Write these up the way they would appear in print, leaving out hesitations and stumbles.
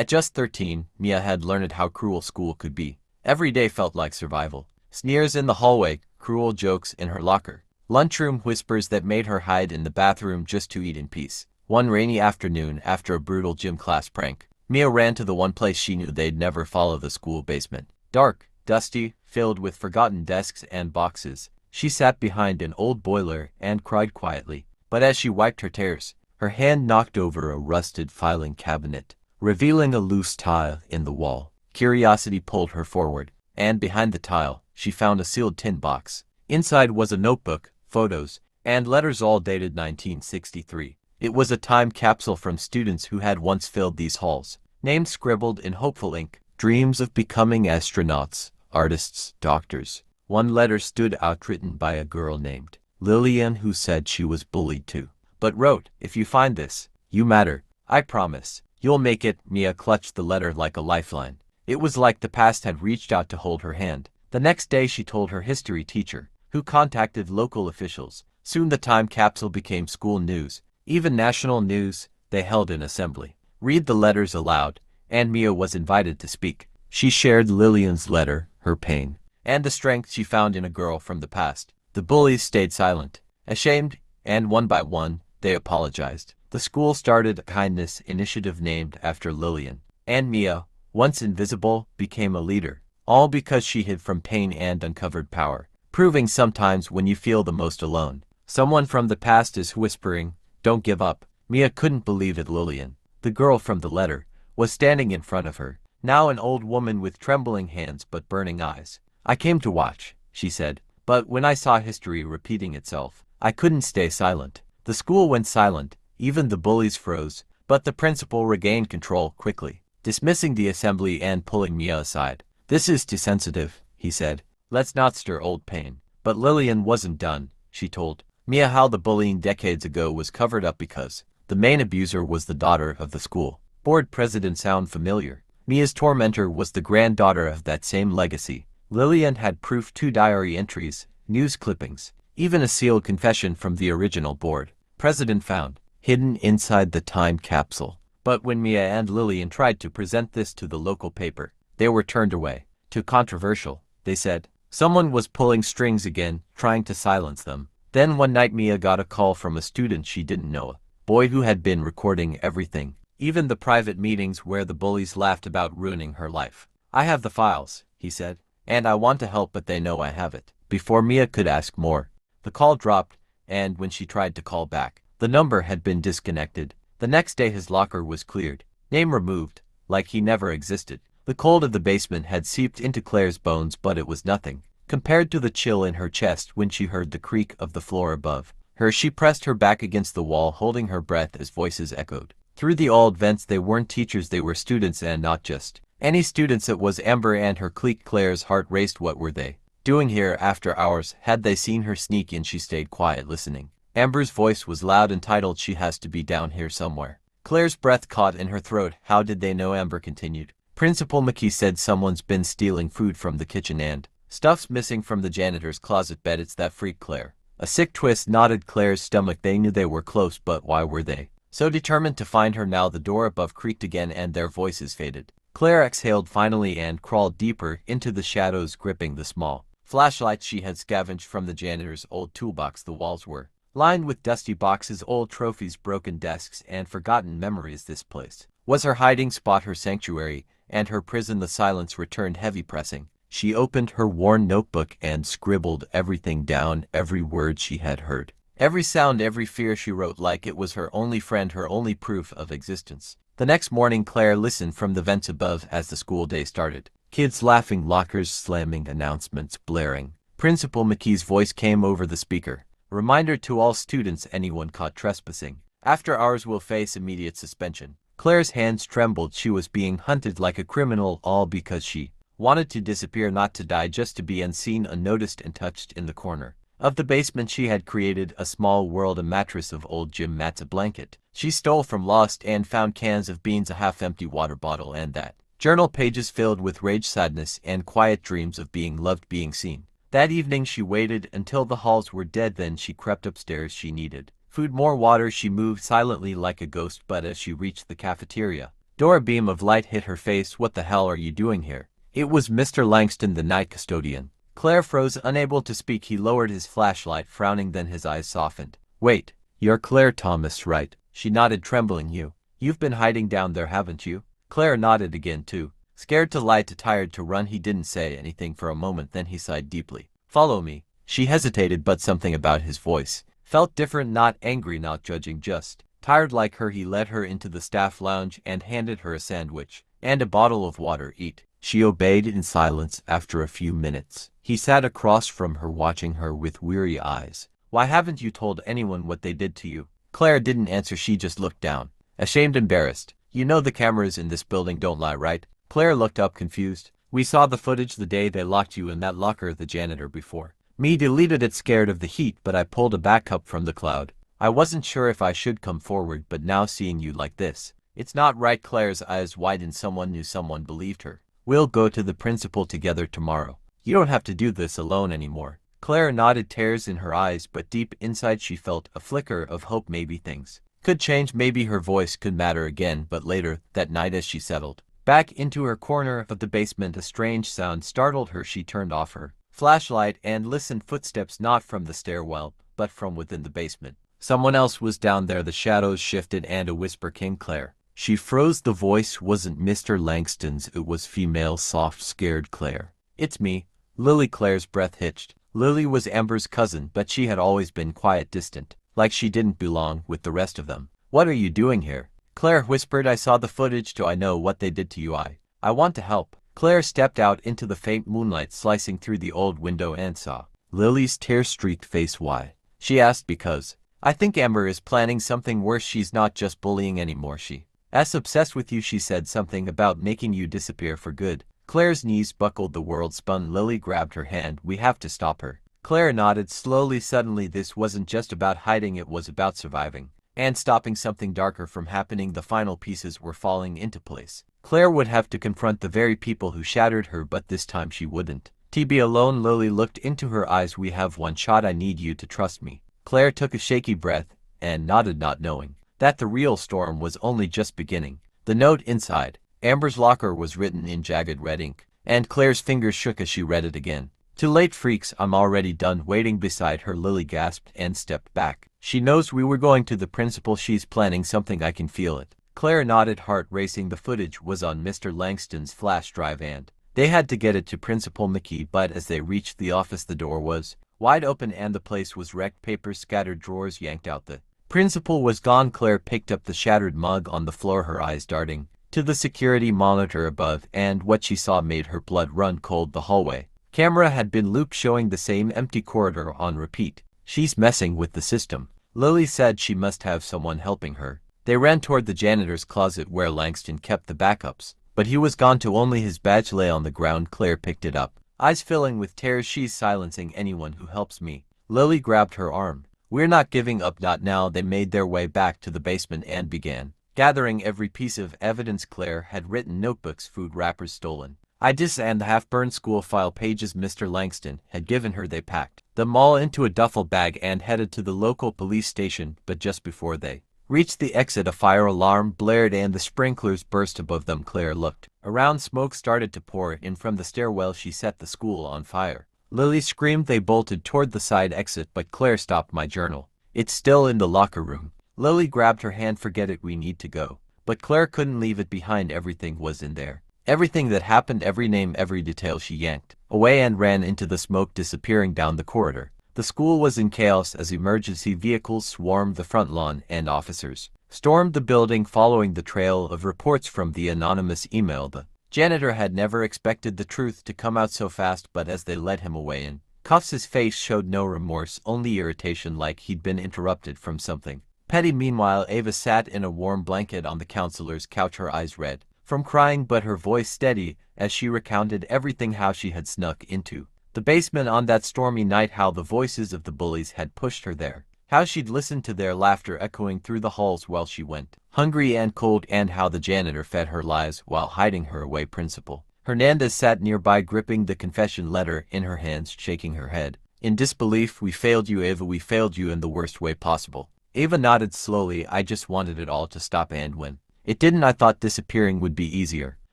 At just 13, Mia had learned how cruel school could be. Every day felt like survival. Sneers in the hallway, cruel jokes in her locker. Lunchroom whispers that made her hide in the bathroom just to eat in peace. One rainy afternoon, after a brutal gym class prank, Mia ran to the one place she knew they'd never follow, the school basement. Dark, dusty, filled with forgotten desks and boxes. She sat behind an old boiler and cried quietly. But as she wiped her tears, her hand knocked over a rusted filing cabinet, revealing a loose tile in the wall. Curiosity pulled her forward, and behind the tile, she found a sealed tin box. Inside was a notebook, photos, and letters, all dated 1963. It was a time capsule from students who had once filled these halls. Names scribbled in hopeful ink. Dreams of becoming astronauts, artists, doctors. One letter stood out, written by a girl named Lillian, who said she was bullied too, but wrote, "If you find this, you matter. I promise. You'll make it." Mia clutched the letter like a lifeline. It was like the past had reached out to hold her hand. The next day she told her history teacher, who contacted local officials. Soon the time capsule became school news, even national news. They held an assembly, read the letters aloud, and Mia was invited to speak. She shared Lillian's letter, her pain, and the strength she found in a girl from the past. The bullies stayed silent, ashamed, and one by one, they apologized. The school started a kindness initiative named after Lillian, and Mia, once invisible, became a leader, all because she hid from pain and uncovered power, proving sometimes when you feel the most alone, someone from the past is whispering, "Don't give up." Mia couldn't believe it. Lillian, the girl from the letter, was standing in front of her, now an old woman with trembling hands but burning eyes. "I came to watch," she said, "but when I saw history repeating itself, I couldn't stay silent." The school went silent, even the bullies froze, but the principal regained control quickly, dismissing the assembly and pulling Mia aside. "This is too sensitive," he said. "Let's not stir old pain." But Lillian wasn't done. She told Mia how the bullying decades ago was covered up because the main abuser was the daughter of the school board president. Sound familiar? Mia's tormentor was the granddaughter of that same legacy. Lillian had proof: 2 diary entries, news clippings, even a sealed confession from the original board president found, hidden inside the time capsule. But when Mia and Lillian tried to present this to the local paper, they were turned away. Too controversial, they said. Someone was pulling strings again, trying to silence them. Then one night Mia got a call from a student she didn't know, a boy who had been recording everything, even the private meetings where the bullies laughed about ruining her life. "I have the files," he said, "and I want to help, but they know I have it." Before Mia could ask more, the call dropped, and when she tried to call back, the number had been disconnected. The next day his locker was cleared, name removed, like he never existed. The cold of the basement had seeped into Claire's bones, but it was nothing compared to the chill in her chest when she heard the creak of the floor above her. She pressed her back against the wall, holding her breath as voices echoed through the old vents. They weren't teachers, they were students, and not just any students. It was Amber and her clique. Claire's heart raced. What were they doing here after hours? Had they seen her sneak in? She stayed quiet, listening. Amber's voice was loud and titled, "She has to be down here somewhere." Claire's breath caught in her throat. "How did they know?" Amber continued. "Principal McKee said someone's been stealing food from the kitchen and stuff's missing from the janitor's closet bed." "It's that freak Claire." A sick twist knotted Claire's stomach. They knew they were close, but why were they so determined to find her now? The door above creaked again and their voices faded. Claire exhaled finally and crawled deeper into the shadows, gripping the small flashlight she had scavenged from the janitor's old toolbox. The walls were lined with dusty boxes, old trophies, broken desks, and forgotten memories. This place was her hiding spot, her sanctuary, and her prison. The silence returned, heavy, pressing. She opened her worn notebook and scribbled everything down, every word she had heard, every sound, every fear. She wrote like it was her only friend, her only proof of existence. The next morning Claire listened from the vents above as the school day started. Kids laughing, lockers slamming, announcements blaring. Principal McKee's voice came over the speaker. "Reminder to all students, anyone caught trespassing after hours will face immediate suspension." Claire's hands trembled. She was being hunted like a criminal, all because she wanted to disappear, not to die, just to be unseen, unnoticed, and touched. In the corner of the basement she had created a small world, a mattress of old gym mats, a blanket she stole from lost and found, cans of beans, a half-empty water bottle, and that journal, pages filled with rage, sadness, and quiet dreams of being loved, being seen. That evening she waited until the halls were dead, then she crept upstairs. She needed food, more water. She moved silently like a ghost, but as she reached the cafeteria Dora beam of light hit her face. What the hell are you doing here? It was Mr. Langston, the night custodian. Claire froze, unable to speak. He lowered his flashlight, frowning, then his eyes softened. Wait, you're Claire Thomas, right? She nodded, trembling. You've been hiding down there, haven't you? Claire nodded again too. Scared to lie, too tired to run, he didn't say anything for a moment, then he sighed deeply. Follow me. She hesitated, but something about his voice felt different, not angry, not judging, just tired like her. He led her into the staff lounge and handed her a sandwich and a bottle of water. Eat. She obeyed in silence. After a few minutes, he sat across from her, watching her with weary eyes. Why haven't you told anyone what they did to you? Claire didn't answer. She just looked down, ashamed, embarrassed. You know the cameras in this building don't lie, right? Claire looked up, confused. We saw the footage the day they locked you in that locker. The janitor before me deleted it, scared of the heat, but I pulled a backup from the cloud. I wasn't sure if I should come forward, but now seeing you like this, it's not right. Claire's eyes widened. Someone knew, someone believed her. We'll go to the principal together tomorrow. You don't have to do this alone anymore. Claire nodded, tears in her eyes, but deep inside she felt a flicker of hope. Maybe things could change, maybe her voice could matter again. But later that night, as she settled back into her corner of the basement, a strange sound startled her. She turned off her flashlight and listened. Footsteps, not from the stairwell, but from within the basement. Someone else was down there. The shadows shifted and a whisper came. Claire. She froze. The voice wasn't Mr. Langston's, it was female, soft, scared. Claire. It's me, Lily. Claire's breath hitched. Lily was Amber's cousin, but she had always been quiet, distant, like she didn't belong with the rest of them. What are you doing here? Claire whispered. I saw the footage. Do I know what they did to you? I want to help. Claire stepped out into the faint moonlight slicing through the old window and saw Lily's tear-streaked face. Why? She asked. Because I think Amber is planning something worse. She's not just bullying anymore. She's obsessed with you. She said something about making you disappear for good. Claire's knees buckled. The world spun. Lily grabbed her hand. We have to stop her. Claire nodded slowly. Suddenly this wasn't just about hiding, it was about surviving and stopping something darker from happening. The final pieces were falling into place. Claire would have to confront the very people who shattered her, but this time she wouldn't to be alone. Lily looked into her eyes. We have one shot. I need you to trust me. Claire took a shaky breath and nodded, not knowing that the real storm was only just beginning. The note inside Amber's locker was written in jagged red ink, and Claire's fingers shook as she read it again. Too late, freaks, I'm already done. Waiting beside her, Lily gasped and stepped back. She knows we were going to the principal. She's planning something. I can feel it. Claire nodded, heart racing. The footage was on Mr. Langston's flash drive and they had to get it to Principal Mickey, but as they reached the office the door was wide open and the place was wrecked. Papers scattered, drawers yanked out. The principal was gone. Claire picked up the shattered mug on the floor, her eyes darting to the security monitor above, and what she saw made her blood run cold. The hallway camera had been looped, showing the same empty corridor on repeat. She's messing with the system, Lily said. She must have someone helping her. They ran toward the janitor's closet where Langston kept the backups, but he was gone too. Only his badge lay on the ground. Claire picked it up, eyes filling with tears. She's silencing anyone who helps me. Lily grabbed her arm. We're not giving up, not now. They made their way back to the basement and began gathering every piece of evidence. Claire had written notebooks, food wrappers stolen, IDs, and the half-burned school file pages Mr. Langston had given her. They packed them all into a duffel bag and headed to the local police station, but just before they reached the exit, a fire alarm blared and the sprinklers burst above them. Claire looked around. Smoke started to pour in from the stairwell. She set the school on fire. Lily screamed. They bolted toward the side exit, but Claire stopped. My journal. It's still in the locker room. Lily grabbed her hand. Forget it, we need to go. But Claire couldn't leave it behind. Everything was in there. Everything that happened, every name, every detail. She yanked away and ran into the smoke, disappearing down the corridor. The school was in chaos as emergency vehicles swarmed the front lawn and officers stormed the building, following the trail of reports from the anonymous email. The janitor had never expected the truth to come out so fast, but as they led him away in cuffs, his face showed no remorse, only irritation, like he'd been interrupted from something petty. Meanwhile, Ava sat in a warm blanket on the counselor's couch, her eyes red from crying, but her voice steady as she recounted everything: how she had snuck into the basement on that stormy night, how the voices of the bullies had pushed her there, how she'd listened to their laughter echoing through the halls while she went hungry and cold, and how the janitor fed her lies while hiding her away. Principal Hernandez sat nearby, gripping the confession letter in her hands, shaking her head in disbelief. We failed you, Ava, we failed you in the worst way possible. Ava nodded slowly. I just wanted it all to stop, and when It didn't. I thought disappearing would be easier.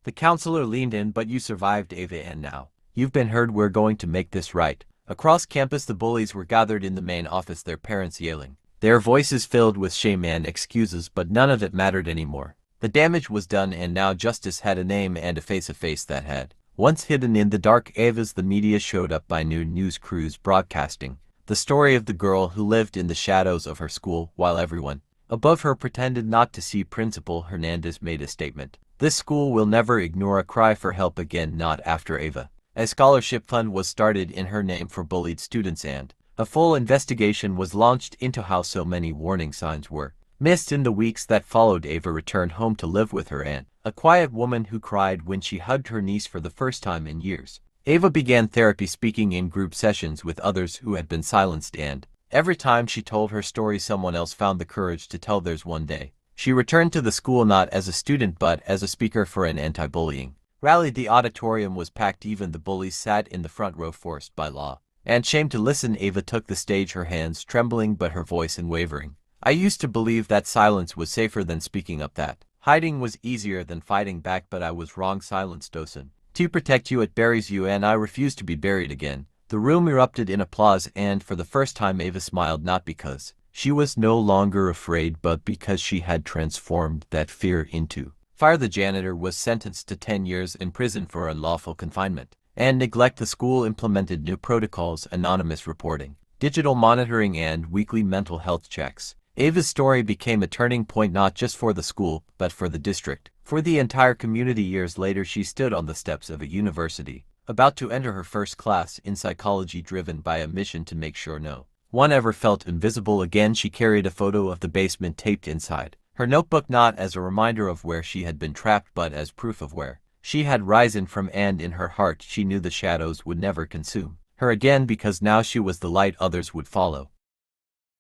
The counselor leaned in. But you survived, Ava, and now you've been heard. We're going to make this right. Across campus the bullies were gathered in the main office, their parents yelling, their voices filled with shame and excuses, but none of it mattered anymore. The damage was done, and now justice had a name and a face that had once hidden in the dark Avas. The media showed up by new news crews broadcasting the story of the girl who lived in the shadows of her school while everyone above her pretended not to see. Principal Hernandez made a statement. This school will never ignore a cry for help again, not after Ava. A scholarship fund was started in her name for bullied students, and a full investigation was launched into how so many warning signs were missed. In the weeks that followed, Ava returned home to live with her aunt, a quiet woman who cried when she hugged her niece for the first time in years. Ava began therapy, speaking in group sessions with others who had been silenced, and every time she told her story, someone else found the courage to tell theirs. One day, she returned to the school not as a student but as a speaker for an anti-bullying rally. The auditorium was packed. Even the bullies sat in the front row, forced by law and shame to listen. Ava took the stage, her hands trembling but her voice unwavering. I used to believe that silence was safer than speaking up, that hiding was easier than fighting back, but I was wrong. Silence doesn't to protect you, it buries you, and I refuse to be buried again. The room erupted in applause, and for the first time Ava smiled, not because she was no longer afraid, but because she had transformed that fear into fire. The janitor was sentenced to 10 years in prison for unlawful confinement and neglect. The school implemented new protocols, anonymous reporting, digital monitoring, and weekly mental health checks. Ava's story became a turning point, not just for the school, but for the district, for the entire community. Years later, she stood on the steps of a university, about to enter her first class in psychology, driven by a mission to make sure no one ever felt invisible again. She carried a photo of the basement taped inside her notebook, not as a reminder of where she had been trapped, but as proof of where she had risen from. And in her heart she knew the shadows would never consume her again, because now she was the light others would follow.